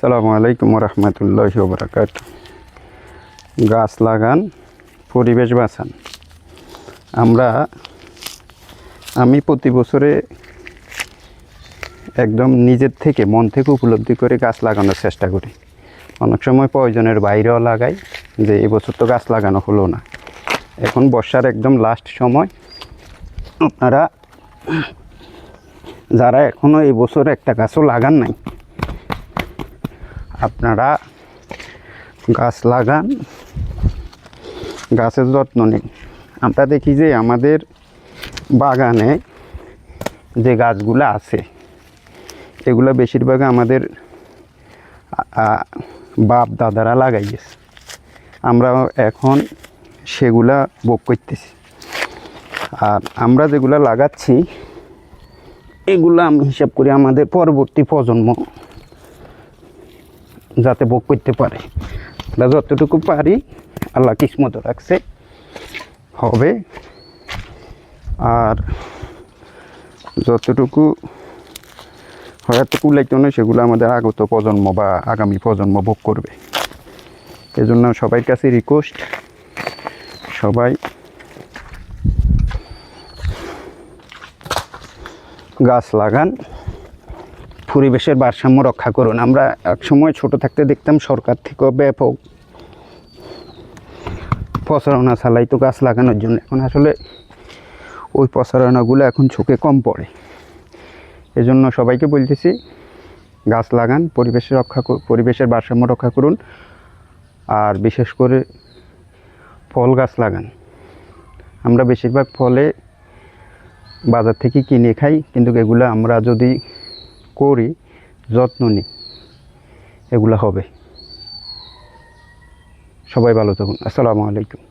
আসসালামু আলাইকুম রহমতুল্লাহি ওয়া বারাকাতুহু। গাছ লাগান, পরিবেশ বাঁচান। আমি প্রতি বছরে একদম নিজের থেকে মন থেকে উপলব্ধি করে গাছ লাগানোর চেষ্টা করি। অনেক সময় প্রয়োজনের বাইরেও লাগাই, যে এবছর তো গাছ লাগানো হলো না। এখন বর্ষার একদম লাস্ট সময়, আপনারা যারা এখনও এই বছর একটা গাছও লাগান নাই, আপনারা গাছ লাগান, গাছের যত্ন নিন। আমরা দেখি যে আমাদের বাগানে যে গাছগুলো আছে, এগুলো বেশিরভাগ আমাদের বাপ দাদারা লাগাইছে। আমরা এখন সেগুলা ভোগ করতেছি। আর আমরা যেগুলো লাগাচ্ছি, এগুলো আমি হিসাব করি আমাদের পরবর্তী প্রজন্ম যাতে ভোগ করতে পারে। আমরা যতটুকু পারি, আল্লাহ কিসমত রাখছে হবে। আর যতটুকু হয়তো কুলাইতে নয়, সেগুলো আমাদের আগত প্রজন্ম বা আগামী প্রজন্ম ভোগ করবে। এজন্য সবার কাছে রিকোয়েস্ট, সবাই গাছ লাগান, পরিবেশের ভারসাম্য রক্ষা করুন। আমরা একসময় ছোট থাকতে দেখতাম সরকার থেকেও ব্যাপক প্রচারণা চালাইতো গাছ লাগানোর জন্য। এখন আসলে ওই প্রচারণাগুলো এখন চোখে কম পড়ে। এজন্য সবাইকে বলতেছি, গাছ লাগান, পরিবেশের ভারসাম্য রক্ষা করুন। আর বিশেষ করে ফল গাছ লাগান। আমরা বেশিরভাগ ফলে বাজার থেকে কিনে খাই, কিন্তু এগুলো আমরা যদি করি, যত্ন নিই, এগুলো হবে। সবাই ভালো থাকুন। আসসালামু আলাইকুম।